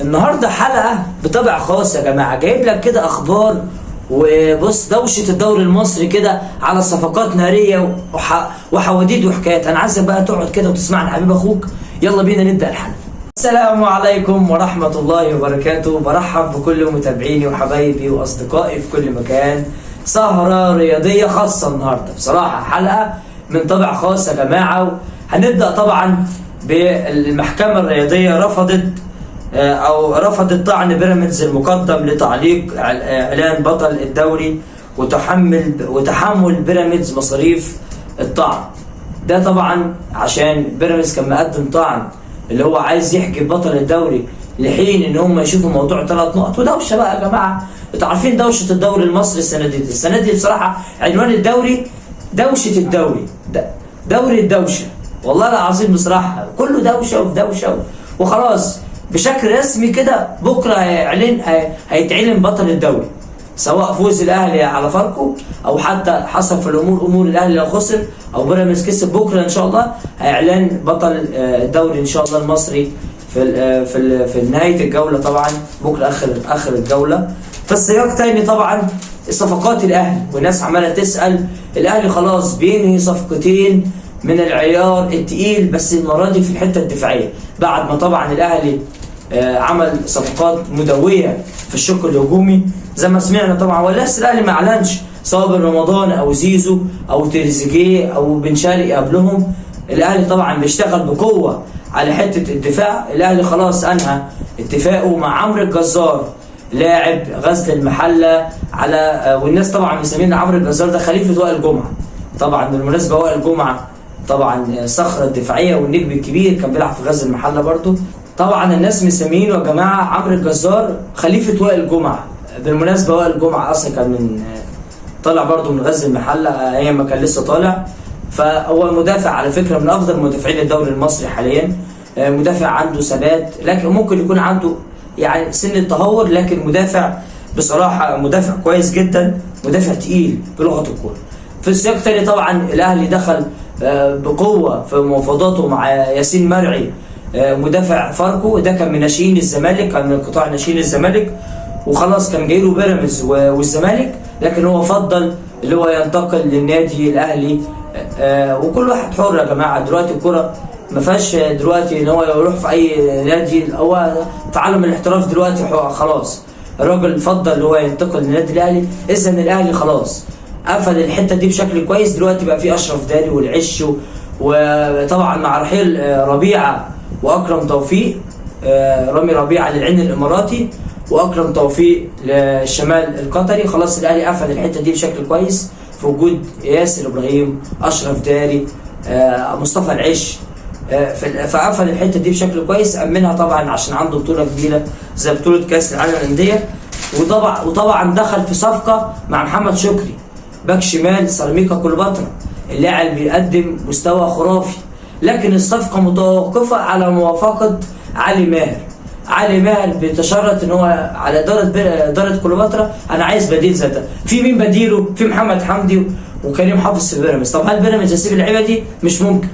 النهارده حلقة بطبع خاص يا جماعة، جايب لك كده أخبار وبص دوشة الدوري المصري كده على صفقات نارية وحواديت وحكايات. أنا عايزك بقى تقعد كده وتسمعني حبيب أخوك. يلا بينا نبدأ الحلقة. السلام عليكم ورحمة الله وبركاته. برحب بكل متابعيني وحبايبي وأصدقائي في كل مكان. سهرة رياضية خاصة النهاردة، بصراحة حلقة من طبع خاص يا جماعة. هنبدأ طبعا بالمحكمة الرياضية رفضت طعن بيراميدز المقدم لتعليق اعلان بطل الدوري وتحمل بيراميدز مصاريف الطعن. ده طبعا عشان بيراميدز كان مقدم طعن اللي هو عايز يحجب بطل الدوري لحين ان هم يشوفوا موضوع 3 نقط. ودوشه بقى يا جماعه، انتوا عارفين دوشه الدوري المصري السنه دي بصراحه عنوان الدوري دوشه الدوري، دوري الدوشه. والله العظيم بصراحه كله دوشه وفي دوشه وخلاص. بشكل رسمي كده بكره هيتعلن بطل الدوري، سواء فوز الاهلي على فاركو او حتى حسب في امور الاهلي لو خسر او بيراميدز كسب. بكره ان شاء الله هيعلن بطل الدوري ان شاء الله المصري في نهايه الجوله. طبعا بكره اخر الجوله. في السياق تاني طبعا صفقات الاهلي، والناس عماله تسال. الاهلي خلاص بينهي صفقتين من العيار التقيل، بس المره دي في الحته الدفاعيه، بعد ما طبعا الاهلي عمل صفقات مدويه في الشق الهجومي زي ما سمعنا طبعا. ولسه الاهلي ما اعلنش سواء بن رمضان او زيزو او تريزيجيه او بن شرقي قبلهم. الاهلي طبعا بيشتغل بقوه على حته الدفاع. الاهلي خلاص انهى اتفاقه مع عمرو الجزار لاعب غزل المحله والناس طبعا مسمين عمرو الجزار ده خليفه وائل جمعه. طبعا بالمناسبه وائل جمعه طبعا صخره الدفاعيه والنجم الكبير، كان بيلعب في غزل المحله برضه. طبعا الناس مسمينه يا جماعه عمرو الجزار خليفه وائل جمعه. بالمناسبه وائل جمعه اصلا كان طالع برضه من غزل المحله ايام ما كان لسه طالع. فهو مدافع على فكره من افضل مدافعين الدوري المصري حاليا. مدافع عنده ثبات، لكن ممكن يكون عنده يعني سن التهور، لكن مدافع بصراحه مدافع كويس جدا، مدافع تقيل بلغه الكوره. في السياق تاني طبعا الاهلي دخل بقوه في مفاوضاته مع ياسين مرعي مدافع فاركو. ده كان من ناشئين الزمالك، كان من قطاع ناشئين الزمالك، وخلاص كان جاي له بيراميدز والزمالك، لكن هو فضل اللي هو ينتقل للنادي الاهلي. وكل واحد حر يا جماعه. دلوقتي الكوره ما فيهاش دلوقتي ان هو يروح في اي نادي. هو في عالم الاحتراف دلوقتي خلاص الراجل فضل اللي هو ينتقل للنادي الاهلي. اذا الاهلي خلاص قفل الحته دي بشكل كويس. دلوقتي بقى في اشرف داري والعش، وطبعا مع رحيل ربيعه واكرم توفيق، رامي ربيعه للعين الاماراتي واكرم توفيق للشمال القطري. خلاص الاهلي قفل الحته دي بشكل كويس في وجود ياسر ابراهيم، اشرف داري، مصطفى العش. فقفل الحته دي بشكل كويس، امنها طبعا عشان عنده بطوله كبيره زي بطوله كاس العالم للانديه. وطبعا دخل في صفقه مع محمد شكري باك شمال سيراميكا كليوباترا. اللاعب بيقدم مستوى خرافي، لكن الصفقه متوقفه على موافقه علي ماهر بيتشرط ان هو على اداره كليوباترا. انا عايز بديل زي ده. في مين بديله؟ في محمد حمدي وكريم حافظ في بيراميدز. طب هل بيراميدز هيسيب اللعيبه دي؟ مش ممكن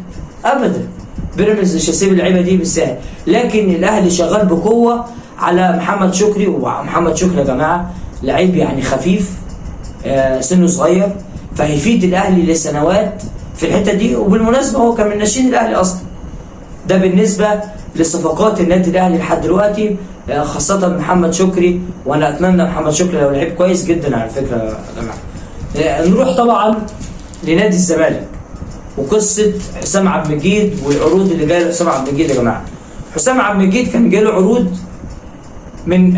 ابدا. بيراميدز مش هيسيب اللعيبه دي بالسهل، لكن الاهلي شغال بقوه على محمد شكري. ومحمد شكري يا جماعه لعيب يعني خفيف، سنه صغير، فهيفيد الاهلي لسنوات في الحته دي. وبالمناسبه هو كان من ناشئين الاهلي اصلا. ده بالنسبه لصفقات النادي الاهلي لحد دلوقتي، خاصه محمد شكري. وانا اتمنى محمد شكري لو لعيب كويس جدا على فكره يا جماعه. نروح طبعا لنادي الزمالك وقصه حسام عبد المجيد والعروض اللي جايه لحسام عبد المجيد. يا جماعه حسام عبد المجيد كان جاله عروض من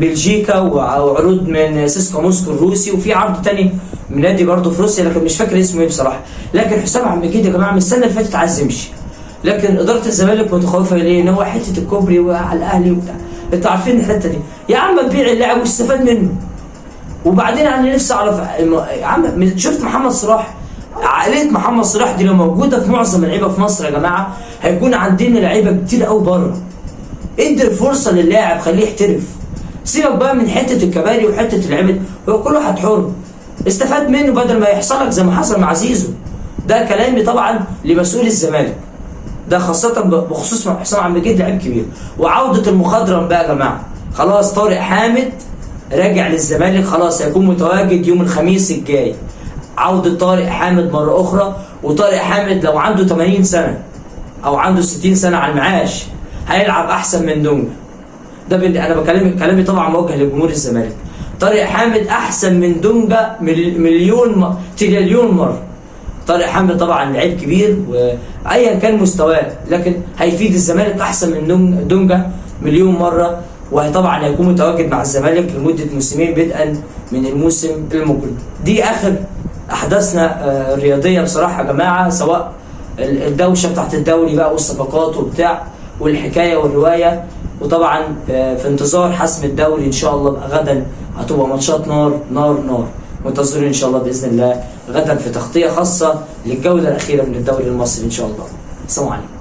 بلجيكا وعروض من سيسكا موسكو الروسي، وفي عرض تاني من نادي برضه في روسيا لكن مش فاكر اسمه ايه بصراحه. لكن حسام عبد المجيد يا جماعه من السنه اللي فاتت عايز يمشي، لكن اداره الزمالك متخوفه ليه؟ ان هو حته الكوبري وعلى الاهلي وبتاع. انتوا عارفين الحته دي يا عم، تبيع اللاعب واستفاد منه. وبعدين انا نفسي اعرف يا عم، شفت محمد صلاح؟ عائله محمد صلاح دي لو موجوده في معظم اللعيبه في مصر يا جماعه هيكون عندنا لعيبه كتير قوي بره. ادي الفرصه للاعب، خليه يحترف. سيبك بقى من حته الكباري وحته اللعيبه، هو كل واحد حر. استفاد منه بدل ما يحصل لك زي ما حصل مع زيزو. ده كلامي طبعا لمسؤول الزمالك. ده خاصة بخصوص حسام عبد المجيد لعيب كبير. وعودة المخضرم بقى يا جماعة، خلاص طارق حامد راجع للزمالك، خلاص هيكون متواجد يوم الخميس الجاي. عودة طارق حامد مرة أخرى. وطارق حامد لو عنده 80 سنة أو عنده 60 سنة على المعاش هيلعب أحسن من دونجا. ده أنا بكلم كلامي طبعا موجه لجمهور الزمالك. طارق حامد أحسن من دونجا تريليون مرة. طارق حامد طبعا لعيب كبير وايا كان مستواه، لكن هيفيد الزمالك احسن من دونجا مليون مره. وطبعا هيكون متواجد مع الزمالك لمده موسمين بدءا من الموسم المقبل. دي اخر احداثنا الرياضيه بصراحه يا جماعه، سواء الدوشه بتاعت الدوري بقى والصفقات وبتاع والحكايه والروايه. وطبعا في انتظار حسم الدوري ان شاء الله بقى غدا هتبقى ماتشات نار نار نار. منتظرين ان شاء الله باذن الله غدا في تغطيه خاصه للجوله الاخيره من الدوري المصري ان شاء الله. السلام عليكم.